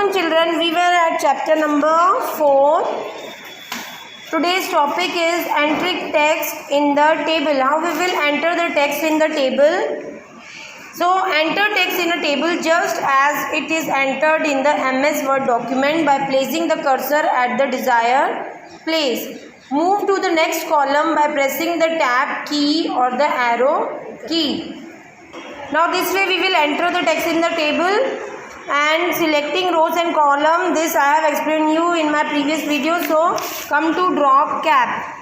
afternoon children, we were at chapter number 4. Today's topic is entering text in the table. How we will enter the text in the table? So enter text in a table just as it is entered in the MS Word document by placing the cursor at the desired place. Move to the next column by pressing the tab key or the arrow key. Now this way we will enter the text in the table and selecting rows and column. This I have explained you in my previous video. So come to drop cap.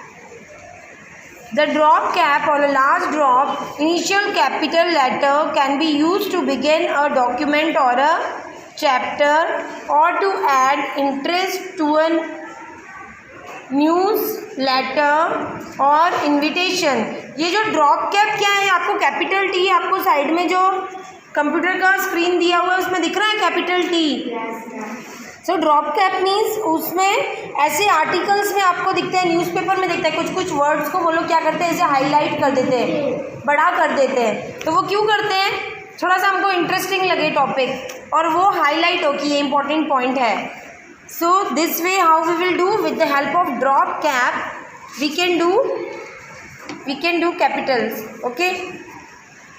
The drop cap or a large drop initial capital letter can be used to begin a document or a chapter or to add interest to a newsletter और invitation. ये जो drop cap क्या है, आपको capital T, आपको side में जो computer का स्क्रीन दिया हुआ है उसमें दिख रहा है capital T. So drop cap means उसमें ऐसे आर्टिकल्स में आपको दिखता है, न्यूज़पेपर में दिखता है, कुछ कुछ वर्ड्स को वो लोग क्या करते हैं, ऐसे हाईलाइट कर देते हैं, बड़ा कर देते हैं. तो वो क्यों करते हैं? थोड़ा सा हमको इंटरेस्टिंग लगे टॉपिक और वो हाईलाइट हो कि ये इंपॉर्टेंट पॉइंट है. So this way how we will do, with the help of drop cap we can do capitals. Okay,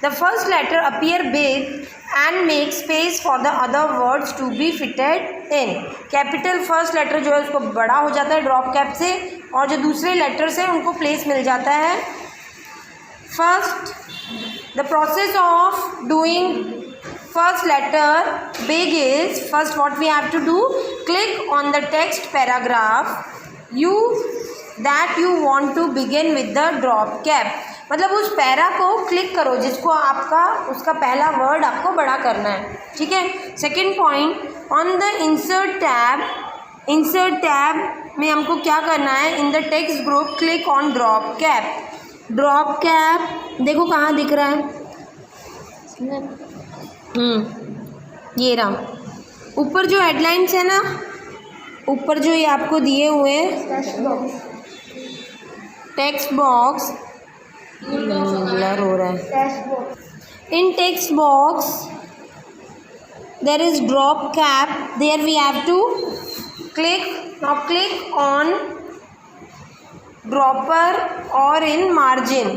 the first letter appear big and make space for the other words to be fitted in. Capital first letter जो है उसको बड़ा हो जाता है drop cap से और जो दूसरे लेटर्स हैं उनको प्लेस मिल जाता है. First the process of doing first letter big is, first what we have to do, click on the text paragraph that you want to begin with the drop cap. मतलब उस para को click करो जिसको आपका उसका पहला word आपको बड़ा करना है. ठीक है. Second point, on the insert tab में हमको क्या करना है, in the text group click on drop cap. Drop cap देखो कहाँ दिख रहा है, ये रहा ऊपर जो हेडलाइंस है ना, ऊपर जो ये आपको दिए हुए हैं टेक्स्ट बॉक्स, ब्लर हो रहा है. In text box there is drop cap, there we have to click. Now click on dropper और इन मार्जिन.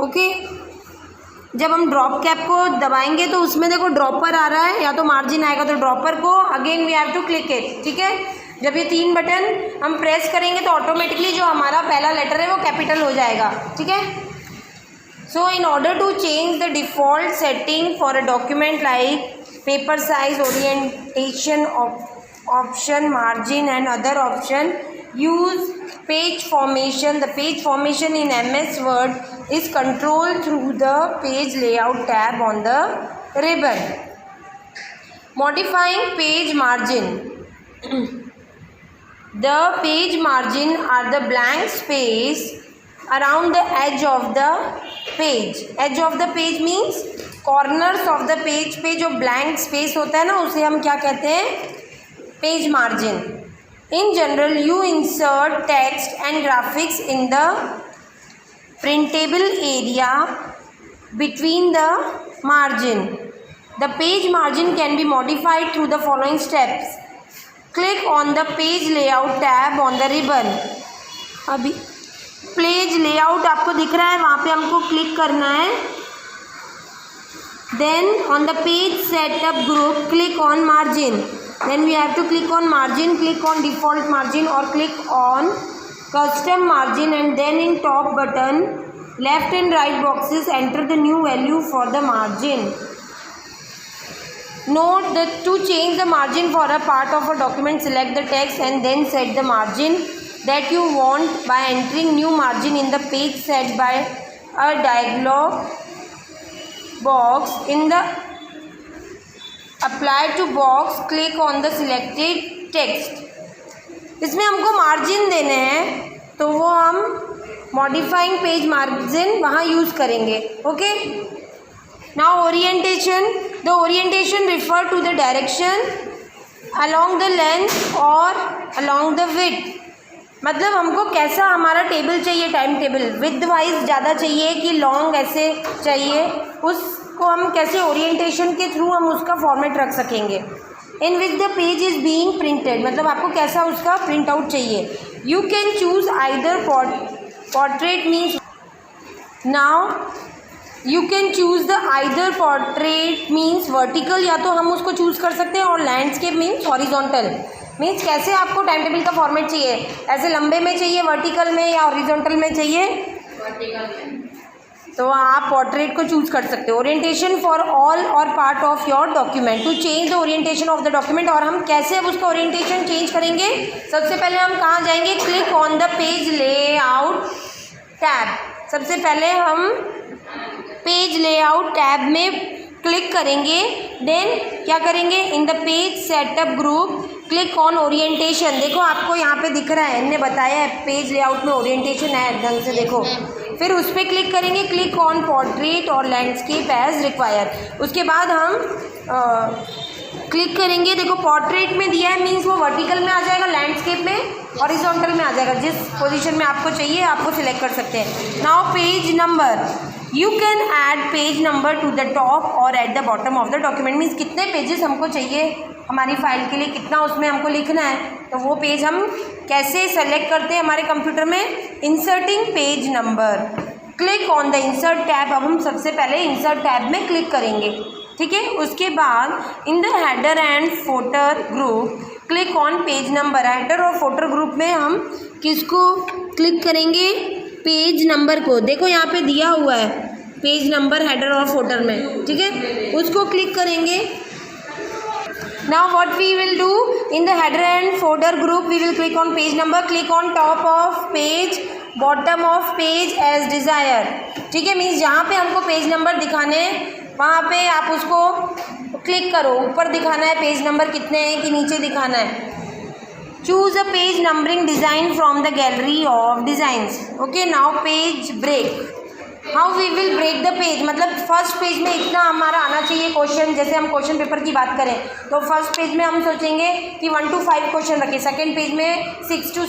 ओके, जब हम ड्रॉप कैप को दबाएंगे तो उसमें देखो ड्रॉपर आ रहा है या तो मार्जिन आएगा, तो ड्रॉपर को again we have to click it. ठीक है. जब ये तीन बटन हम प्रेस करेंगे तो ऑटोमेटिकली जो हमारा पहला लेटर है वो कैपिटल हो जाएगा. ठीक है. So in order to change the default setting for a document like paper size, orientation option, margin and other option, use page formation. The page formation in MS Word is controlled through the page layout tab on the ribbon. Modifying page margin. The page margin are the blank space around the edge of the page. Edge of the page means corners of the page पे जो blank space होता है ना उसे हम क्या कहते हैं, page margin. In general, you insert text and graphics in the printable area between the margin. The page margin can be modified through the following steps. Click on the page layout tab on the ribbon. अभी page layout आपको दिख रहा है, वहाँ पे हमको click करना है. Then on the page setup group, click on margin. Then we have to click on margin, click on default margin or click on custom margin, and then in top button left and right boxes enter the new value for the margin. Note that to change the margin for a part of a document, select the text and then set the margin that you want by entering new margin in the page set by a dialog box. In the apply to box, click on the selected text. इसमें हमको margin देने हैं तो वो हम modifying page margin वहाँ use करेंगे. Okay. Now orientation. The orientation refer to the direction along the length और along the width. मतलब हमको कैसा हमारा टेबल चाहिए, टाइम टेबल विद वाइज ज़्यादा चाहिए कि लॉन्ग ऐसे चाहिए, उसको हम कैसे ओरिएंटेशन के थ्रू हम उसका फॉर्मेट रख सकेंगे. In which the page is being printed, मतलब आपको कैसा उसका प्रिंट आउट चाहिए. You can choose either portrait means, now you can choose the either portrait means vertical, या तो हम उसको चूज कर सकते हैं, और लैंडस्केप मीन्स हॉरिजॉन्टल. मीन्स कैसे आपको टाइम टेबल का फॉर्मेट चाहिए, ऐसे लंबे में चाहिए, वर्टिकल में, या हॉरिजॉन्टल में चाहिए, वर्टिकल में, तो आप पोर्ट्रेट को चूज कर सकते हो. Orientation for all or part of your document, to change the orientation of the document. और हम कैसे अब उसका ओरिएंटेशन चेंज करेंगे, सबसे पहले हम कहाँ जाएंगे, click on the page layout tab. सबसे पहले हम पेज लेआउट टैब में क्लिक करेंगे. देन क्या करेंगे, इन the page setup group click on orientation. देखो आपको यहाँ पे दिख रहा है, इनने बताया है पेज लेआउट में ओरिएंटेशन है ढंग से, देखो. फिर उस पर क्लिक करेंगे, क्लिक ऑन पोर्ट्रेट और लैंडस्केप एज रिक्वायर. उसके बाद हम क्लिक करेंगे, देखो पोर्ट्रेट में दिया है मीन्स वो वर्टिकल में आ जाएगा, लैंडस्केप में हॉरिजॉन्टल में आ जाएगा. जिस पोजीशन में आपको चाहिए आपको सिलेक्ट कर सकते हैं. Now page number, you can add page number to the top और at the bottom of the document. Means कितने पेजेस हमको चाहिए हमारी फाइल के लिए, कितना उसमें हमको लिखना है, तो वो पेज हम कैसे सेलेक्ट करते हैं हमारे कंप्यूटर में, inserting page number. Click on the insert tab. अब हम सबसे पहले इंसर्ट टैब में क्लिक करेंगे, ठीक है. उसके बाद इन the header and footer group click on page number. Header और फोटर ग्रुप में हम किसको क्लिक करेंगे, पेज नंबर को. देखो यहाँ पे दिया हुआ है पेज नंबर हेडर और फोटर में, ठीक है, उसको क्लिक करेंगे. Now what we will do, in the header and folder group we will click on page number. Click on top of page, bottom of page as desire, ठीक है. Means जहाँ पे हमको पेज नंबर दिखाने हैं वहाँ पे आप उसको क्लिक करो. ऊपर दिखाना है पेज नंबर कितने हैं कि नीचे दिखाना है. Choose a page numbering design from the gallery of designs. Okay, now page break. How we will break the page, मतलब फर्स्ट पेज में इतना हमारा आना चाहिए क्वेश्चन. जैसे हम क्वेश्चन पेपर की बात करें तो फर्स्ट पेज में हम सोचेंगे कि 1 to 5 क्वेश्चन रखें, सेकंड पेज में 6 to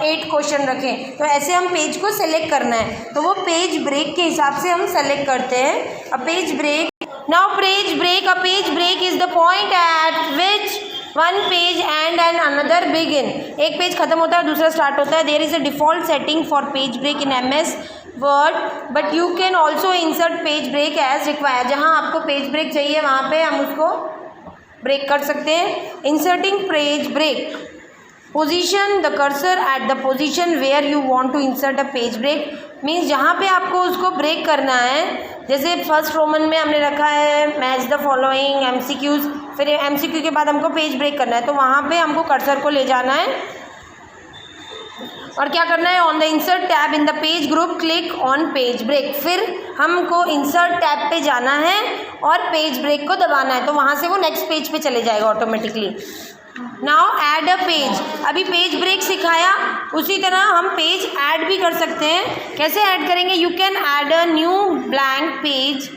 8 क्वेश्चन रखें. तो ऐसे हम पेज को सेलेक्ट करना है, तो वो पेज ब्रेक के हिसाब से हम सेलेक्ट करते हैं. A page break, now page break. A page break is the point at which one page end and another begin. एक पेज खत्म होता है दूसरा स्टार्ट होता है. There is a default setting for page break in MS Word, but you can also insert page break as require. जहाँ आपको पेज ब्रेक चाहिए वहाँ पे हम उसको ब्रेक कर सकते हैं. Inserting page break, position the cursor at the position where you want to insert a page break. Means जहाँ पे आपको उसको ब्रेक करना है, जैसे फर्स्ट रोमन में हमने रखा है मैच द फॉलोइंग MCQs, फिर MCQ के बाद हमको पेज ब्रेक करना है, तो वहाँ पे हमको कर्सर को ले जाना है और क्या करना है, on the insert tab in the page group click on page break. फिर हमको इंसर्ट टैब पे जाना है और पेज ब्रेक को दबाना है, तो वहाँ से वो नेक्स्ट पेज पे चले जाएगा automatically. Now add a page. अभी पेज ब्रेक सिखाया, उसी तरह हम पेज ऐड भी कर सकते हैं. कैसे ऐड करेंगे, you can add a new blank page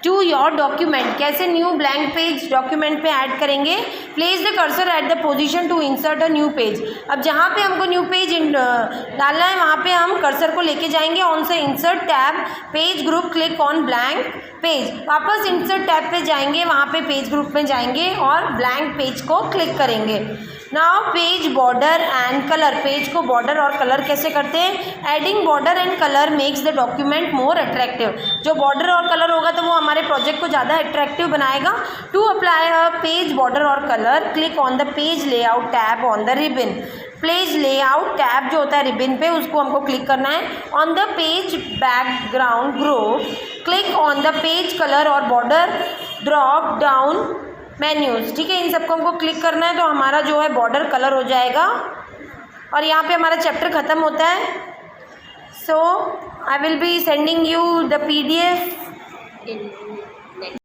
to your document. कैसे न्यू ब्लैंक पेज डॉक्यूमेंट पे ऐड करेंगे, place the cursor at the position to insert a new page. अब जहाँ पे हमको न्यू पेज डालना है वहाँ पे हम कर्सर को लेके जाएंगे. ऑन से insert tab page group click on blank page. वापस इंसर्ट टैब पे जाएंगे, वहाँ पे पेज ग्रुप में जाएंगे और ब्लैंक पेज को क्लिक करेंगे. Now page border and colour. Page को बॉर्डर और कलर कैसे करते हैं, adding border and colour makes the document more attractive. जो बॉर्डर और कलर होगा तो वो हमारे प्रोजेक्ट को ज़्यादा अट्रैक्टिव बनाएगा. To apply a page border और colour click on the page layout tab on the ribbon. Page layout tab जो होता है रिबन पे, उसको हमको क्लिक करना है. On the page background group click on the page colour और बॉर्डर ड्रॉप डाउन मेन्यूज. ठीक है, इन सबको हमको क्लिक करना है तो हमारा जो है बॉर्डर कलर हो जाएगा और यहाँ पे हमारा चैप्टर ख़त्म होता है. So I will be sending you the PDF